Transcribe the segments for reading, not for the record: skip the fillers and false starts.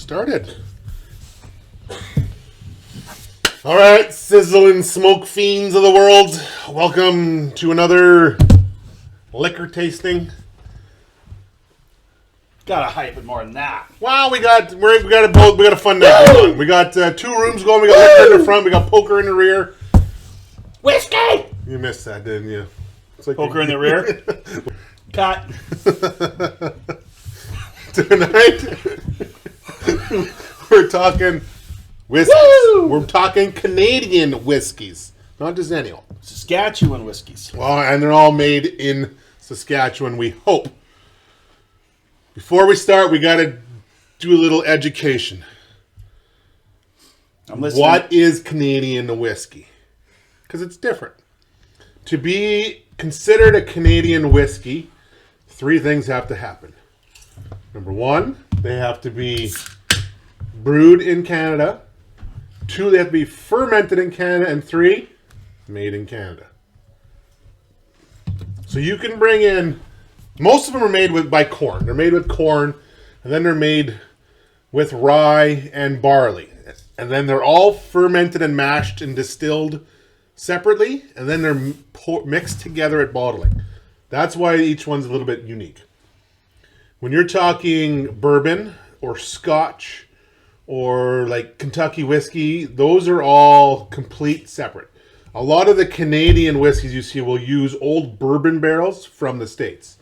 Started. All right, Sizzle and Smoke fiends of the world. Welcome to another liquor tasting. Gotta hype it more than that. Wow, we got a fun night going on. We got 2 rooms going. We got liquor in the front. We got poker in the rear. Whiskey! You missed that, didn't you? It's like Poker in the rear. Cut. Tonight, we're talking whiskeys. Woo! We're talking Canadian whiskeys, not just any old. Saskatchewan Whiskeys. Well, and they're all made in Saskatchewan, we hope. Before we start, we got to do a little education. I'm listening. What is Canadian whiskey? Because it's different. To be considered a Canadian whiskey, 3 things have to happen. Number 1, they have to be brewed in Canada. 2, they have to be fermented in Canada. And 3, made in Canada. So you can bring in, most of them are made by corn. They're made with corn, and then they're made with rye and barley. And then they're all fermented and mashed and distilled separately, and then they're mixed together at bottling. That's why each one's a little bit unique. When you're talking bourbon or Scotch or like Kentucky whiskey, those are all complete separate. A lot of the Canadian whiskeys you see will use old bourbon barrels from the States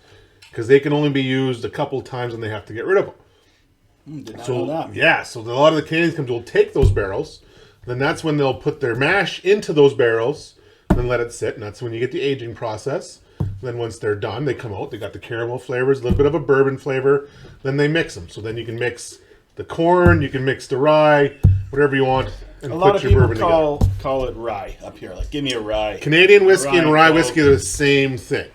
because they can only be used a couple times and they have to get rid of them. Did not know that. Yeah, so a lot of the Canadians will take those barrels. Then that's when they'll put their mash into those barrels and then let it sit. And that's when you get the aging process. Then once they're done, they come out. They got the caramel flavors, a little bit of a bourbon flavor. Then they mix them. So then you can mix the corn, you can mix the rye, whatever you want, and A lot put of your people bourbon call it rye up here. Like, give me a rye. Canadian whiskey and rye Coke. whiskey are the same thing.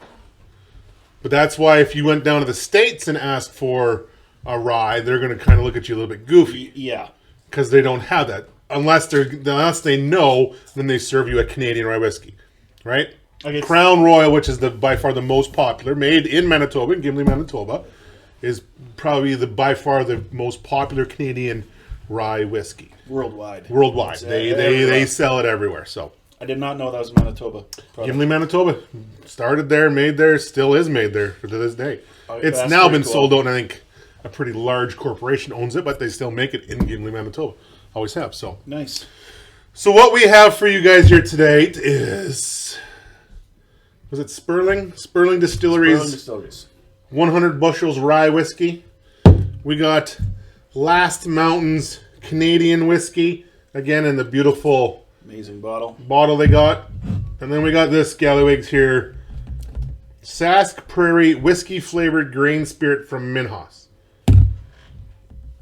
But that's why if you went down to the States and asked for a rye, they're going to kind of look at you a little bit goofy. Yeah. Because they don't have that. Unless they know, then they serve you a Canadian rye whiskey. Right? Crown Royal, which is by far the most popular, made in Manitoba, in Gimli, Manitoba, is probably by far the most popular Canadian rye whiskey. Worldwide. They sell it everywhere. So I did not know that was Manitoba. Gimli, Manitoba. Started there, made there, still is made there to this day. It's now been sold out, and I think a pretty large corporation owns it, but they still make it in Gimli, Manitoba. Always have. So nice. So what we have for you guys here today is, was it Sperling? Sperling Distilleries. 100 Bushels rye whiskey. We got Last Mountain's Canadian whiskey, again in the beautiful amazing bottle they got. And then we got this Gallowig's here, Sask Prairie whiskey flavored grain spirit from Minhas.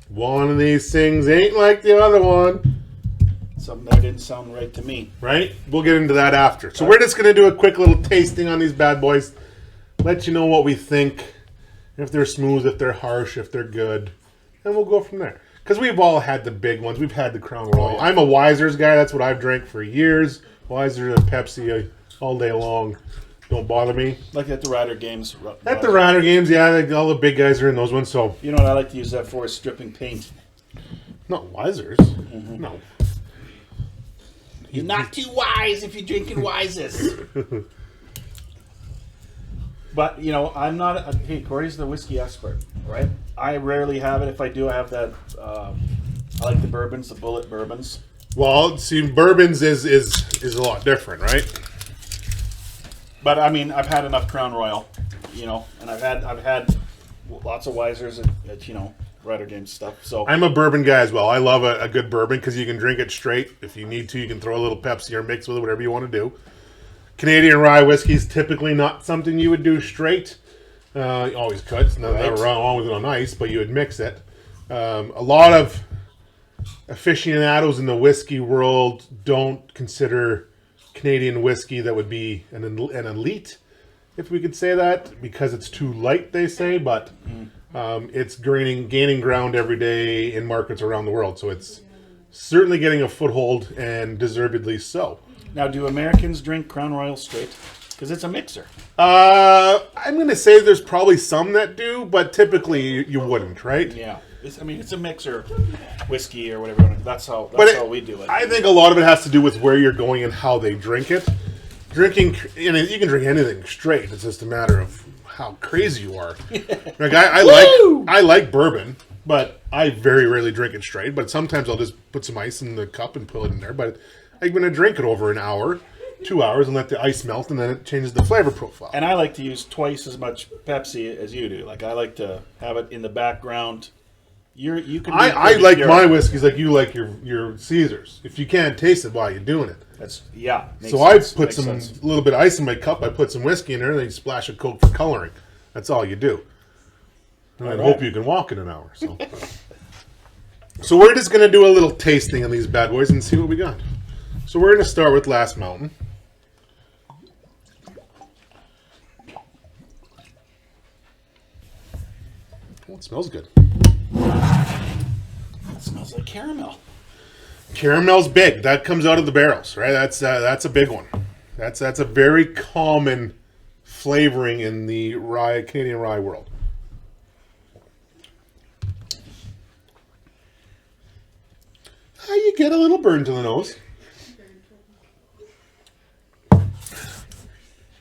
One of these things ain't like the other one. Something that didn't sound right to me. Right? We'll get into that after. So we're just going to do a quick little tasting on these bad boys. Let you know what we think. If they're smooth, if they're harsh, if they're good. And we'll go from there. Because we've all had the big ones. We've had the Crown Royal. I'm a Wiser's guy. That's what I've drank for years. Wiser and Pepsi all day long. Don't bother me. Like at the Rider games. At the Rider games, yeah. All the big guys are in those ones. So you know what I like to use that for is stripping paint. Not Wiser's. Mm-hmm. No. You're not too wise if you're drinking Wises. But, you know, I'm not... hey, Corey's the whiskey expert, right? I rarely have it. If I do, I have that... I like the bourbons, the bullet bourbons. Well, see, bourbons is a lot different, right? But, I mean, I've had enough Crown Royal, you know, and I've had lots of Wisers at you know, Rider Games stuff. So I'm a bourbon guy as well. I love a good bourbon because you can drink it straight. If you need to, you can throw a little Pepsi or mix with it, whatever you want to do. Canadian rye whiskey is typically not something you would do straight. You always could. It's never wrong, always on ice, but you would mix it. A lot of aficionados in the whiskey world don't consider Canadian whiskey that would be an elite, if we could say that, because it's too light, they say, but it's gaining ground every day in markets around the world. So it's certainly getting a foothold, and deservedly so. Now, do Americans drink Crown Royal straight? Because it's a mixer. I'm going to say there's probably some that do, but typically you wouldn't, right? Yeah. it's a mixer whiskey or whatever. That's how we do it. I think a lot of it has to do with where you're going and how they drink it. Drinking, you can drink anything straight. It's just a matter of how crazy you are. Like I like bourbon, but I very rarely drink it straight. But sometimes I'll just put some ice in the cup and put it in there. But I'm going to drink it over an hour, 2 hours, and let the ice melt, and then it changes the flavor profile. And I like to use twice as much Pepsi as you do. Like I like to have it in the background. You can. I like my whiskeys like you like your Caesars. If you can't taste it, why are you doing it? So I put some little bit of ice in my cup. I put some whiskey in there, and then you splash a Coke for coloring. That's all you do. And I hope you can walk in an hour. So we're just gonna do a little tasting on these bad boys and see what we got. So we're gonna start with Last Mountain. Oh, it smells good. It smells like caramel. Caramel's big. That comes out of the barrels, right? That's a big one. That's a very common flavoring in the Canadian rye world. You get a little burn to the nose.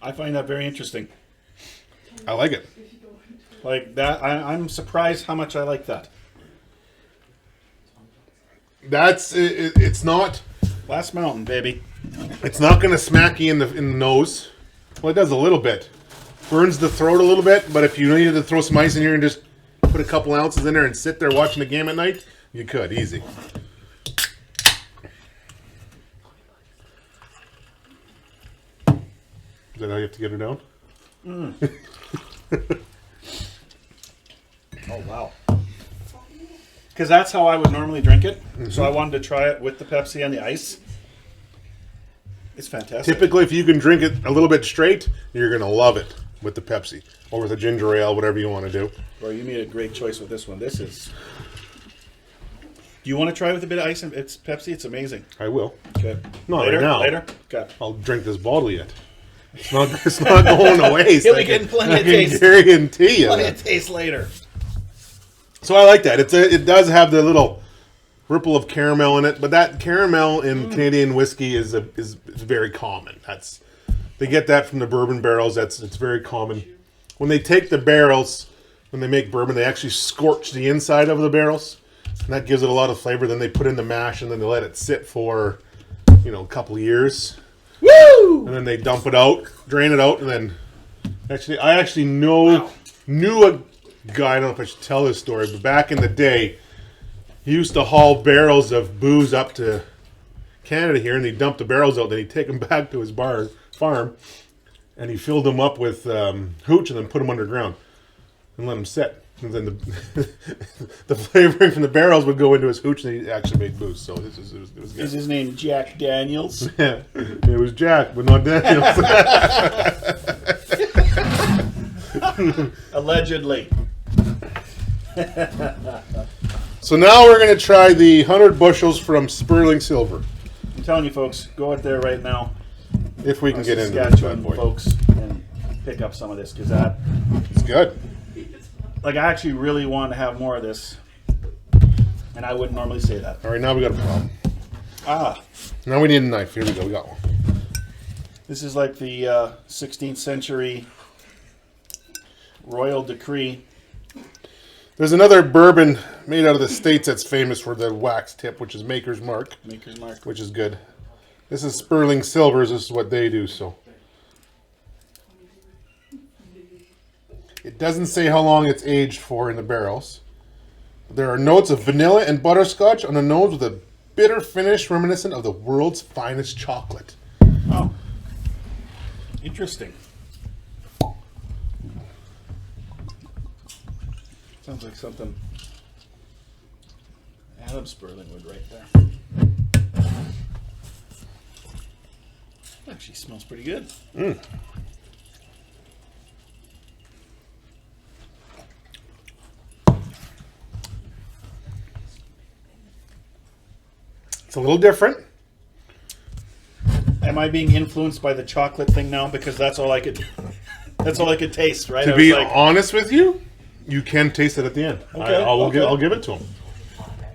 I find that very interesting. I like it. Like that, I'm surprised how much I like that. It's not Last Mountain, baby. It's not going to smack you in the nose. Well, it does a little bit. Burns the throat a little bit, but if you needed to throw some ice in here and just put a couple ounces in there and sit there watching the game at night, you could, easy. Is that how you have to get her down? Oh, wow. Because that's how I would normally drink it. Mm-hmm. So I wanted to try it with the Pepsi and the ice. It's fantastic. Typically, if you can drink it a little bit straight, you're going to love it with the Pepsi. Or with a ginger ale, whatever you want to do. Well, you made a great choice with this one. This is... Do you want to try it with a bit of ice and it's Pepsi? It's amazing. I will. Okay. Not later, right now. Later? Okay. I'll drink this bottle yet. It's not going to waste. He'll be getting plenty of taste. I can guarantee you. Plenty of taste later. So I like that. It does have the little ripple of caramel in it, but that caramel in Canadian whiskey is very common. They get that from the bourbon barrels. It's very common. When they take the barrels, when they make bourbon, they actually scorch the inside of the barrels, and that gives it a lot of flavor. Then they put in the mash, and then they let it sit for a couple of years. Woo! And then they dump it out, drain it out, and then I actually knew a guy. I don't know if I should tell this story, but back in the day, he used to haul barrels of booze up to Canada here, and he'd dump the barrels out. Then he'd take them back to his farm, and he filled them up with hooch, and then put them underground and let them sit. And then the flavoring from the barrels would go into his hooch, and he actually made booze. So it was good. Is his name Jack Daniels? Yeah, it was Jack, but not Daniels. Allegedly. So now we're going to try the 100 bushels from Sperling Silver. I'm telling you, folks, go out there right now. If we can get into Saskatchewan, folks, and pick up some of this, because it's good. Like, I actually really want to have more of this, and I wouldn't normally say that. All right, now we got a problem. Now we need a knife. Here we go. We got one. This is like the 16th century royal decree. There's another bourbon made out of the States that's famous for the wax tip, which is Maker's Mark. Maker's Mark. Which is good. This is Sperling Silvers. This is what they do, so. It doesn't say how long it's aged for in the barrels. There are notes of vanilla and butterscotch on the nose with a bitter finish reminiscent of the world's finest chocolate. Oh. Interesting. Sounds like something Adam Sperling would write there. Actually smells pretty good. It's a little different. Am I being influenced by the chocolate thing now? Because that's all I could taste, right? To be honest with you, You can taste it at the end. Okay, I'll give it to him.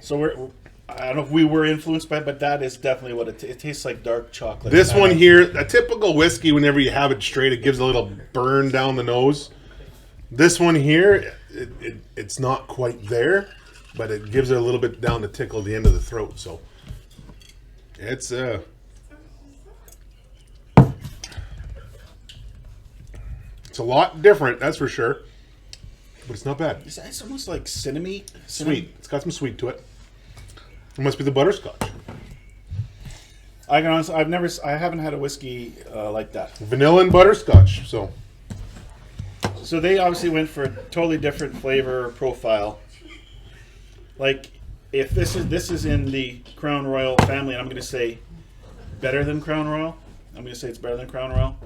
So I don't know if we were influenced by it, but that is definitely what it tastes like. Dark chocolate. This one here, a typical whiskey, whenever you have it straight, it gives a little burn down the nose. This one here, it's not quite there, but it gives it a little bit down to tickle the end of the throat. So it's a lot different, that's for sure. But it's not bad. It's almost like cinnamon. Sweet. It's got some sweet to it. It must be the butterscotch. I can honestly, I haven't had a whiskey like that. Vanilla and butterscotch. So they obviously went for a totally different flavor profile. Like, if this is in the Crown Royal family, and I'm going to say better than Crown Royal. I'm going to say it's better than Crown Royal.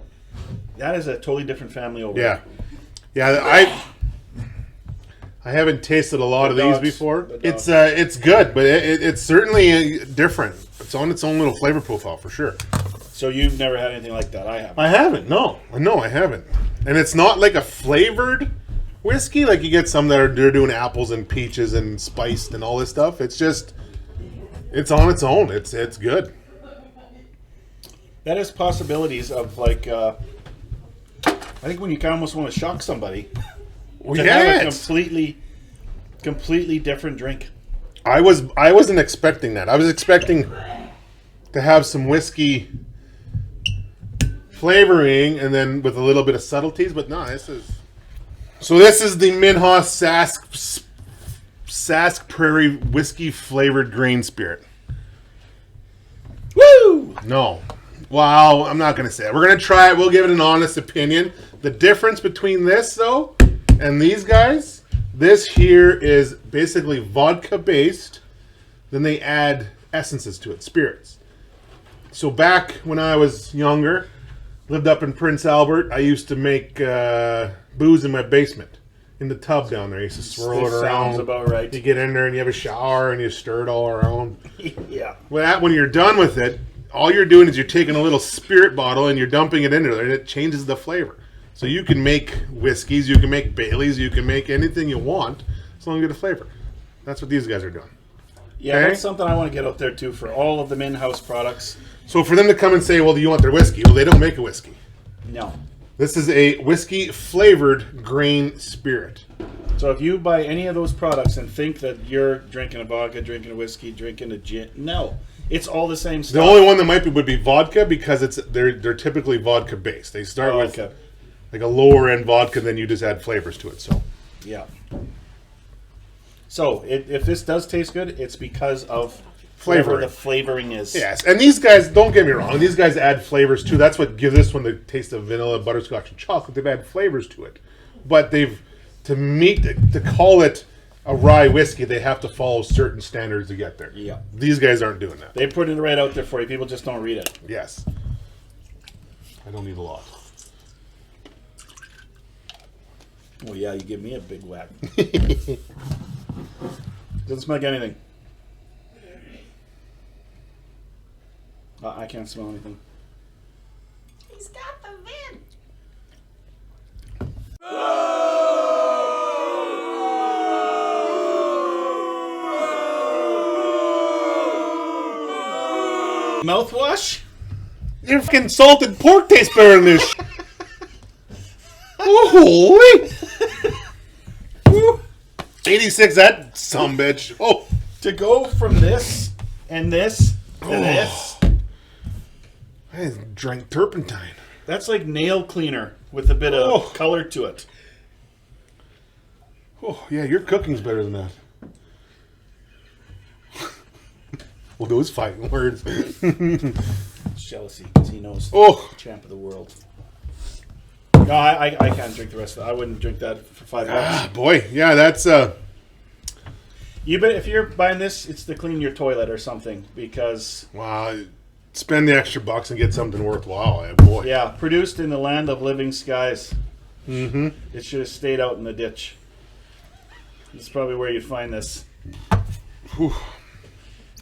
That is a totally different family over there. Yeah. I haven't tasted a lot of these before. It's good, but it's certainly different. It's on its own little flavor profile for sure. So you've never had anything like that? I haven't. I haven't. No, I haven't. And it's not like a flavored whiskey. Like you get some that they're doing apples and peaches and spiced and all this stuff. It's just, it's on its own. It's good. That is possibilities of like. I think when you kind of almost want to shock somebody. Well, to have a completely different drink. I wasn't expecting that. I was expecting to have some whiskey flavoring and then with a little bit of subtleties, but no, this is the Minhas Sask Prairie whiskey flavored grain spirit. Woo! No. Wow, I'm not going to say it. We're going to try it. We'll give it an honest opinion. The difference between this, though, and these guys, this here is basically vodka based. Then they add essences to it, spirits. So back when I was younger, lived up in Prince Albert, I used to make booze in my basement, in the tub down there. I used to swirl it around. Sounds about right. You get in there and you have a shower and you stir it all around. Yeah. Well, when you're done with it, all you're doing is you're taking a little spirit bottle and you're dumping it into there, and it changes the flavor. So you can make whiskeys, you can make Baileys, you can make anything you want as long as you get a flavor. That's what these guys are doing. Yeah, okay? That's something I want to get out there too for all of the in-house products. So for them to come and say, well, do you want their whiskey? Well, they don't make a whiskey. No. This is a whiskey flavored grain spirit. So if you buy any of those products and think that you're drinking a vodka, drinking a whiskey, drinking a gin, no. It's all the same stuff. The only one that might be would be vodka because they're typically vodka based. They start with like a lower end vodka, then you just add flavors to it. So yeah. So if this does taste good, it's because of flavoring. The flavoring is. Yes, and these guys, don't get me wrong, these guys add flavors too. That's what gives this one the taste of vanilla, butterscotch, and chocolate. They've added flavors to it, but to call it a rye whiskey, they have to follow certain standards to get there. Yeah. These guys aren't doing that. They put it right out there for you. People just don't read it. Yes. I don't need a lot. Well, yeah, you give me a big whack. Doesn't smell like anything. I can't smell anything. He's got the vid. Mouthwash? Your fucking salted pork tastes better than this. Holy! 86, that sumbitch. Oh, to go from this and this to this. I drank turpentine. That's like nail cleaner with a bit of color to it. Oh, yeah, your cooking's better than that. Well, those fighting words. Jealousy, because he knows the champ of the world. No, I can't drink the rest of it. I wouldn't drink that for $5. Boy, yeah, that's... You bet if you're buying this, it's to clean your toilet or something, because... Wow, spend the extra bucks and get something worthwhile, boy. Yeah, produced in the land of living skies. Mm-hmm. It should have stayed out in the ditch. That's probably where you'd find this. Whew.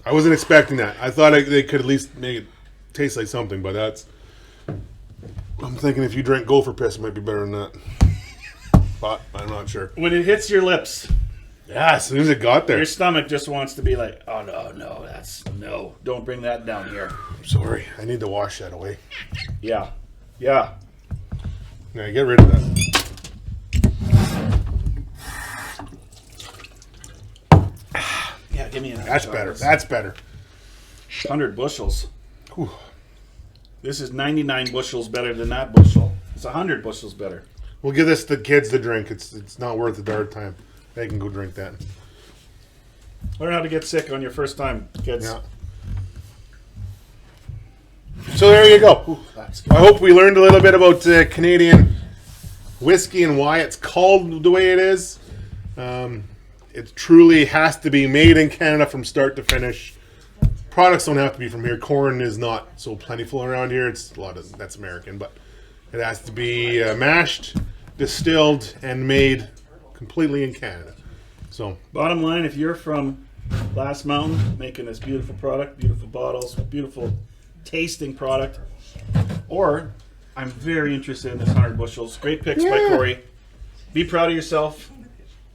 I wasn't expecting that. I thought they could at least make it taste like something, but that's... I'm thinking if you drank gopher piss, it might be better than that. but I'm not sure. When it hits your lips, Yeah, as soon as it got there. your stomach just wants to be like, oh no, don't bring that down here. I'm sorry. I need to wash that away. Yeah. Yeah, get rid of that. Yeah, give me a That's better. That's better. 100 bushels. Whew. This is 99 bushels better than that bushel. It's 100 bushels better. We'll give this to the kids to drink. It's not worth the dark time. They can go drink that. Learn how to get sick on your first time, kids. Yeah. So there you go. Ooh, that's good. I hope we learned a little bit about Canadian whiskey and why it's called the way it is. It truly has to be made in Canada from start to finish. Products don't have to be from here. Corn is not so plentiful around here. It's a lot of that's American, but it has to be mashed, distilled, and made completely in Canada. So Bottom line, if you're from Last Mountain making this beautiful product, beautiful bottles, beautiful tasting product, or I'm very interested in this 100 bushels. Great picks by Corey. Be proud of yourself.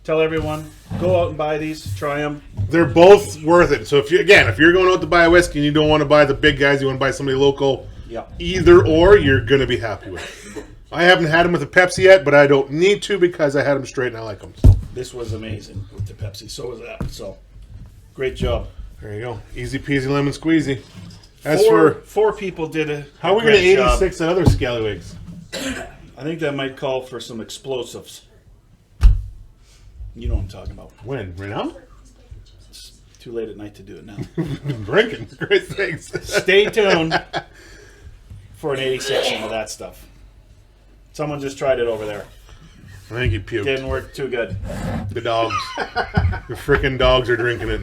Tell everyone, go out and buy these, try them. they're both worth it. So if you're going out to buy a whiskey and you don't want to buy the big guys, you want to buy somebody local. Yeah. Either or, you're going to be happy with it. I haven't had them with a Pepsi yet, but I don't need to because I had them straight and I like them. So This was amazing with the Pepsi. So was that. So, great job. there you go. Easy peasy lemon squeezy. As Four people did a how are we going to great job. 86 that other scallywigs? I think that might call for some explosives. You know what I'm talking about. When? Right now? It's too late at night to do it now. Been drinking. Great things. Stay tuned for an 86 of that stuff. Someone just tried it over there. I think he puked. Didn't work too good. The dogs. The freaking dogs are drinking it.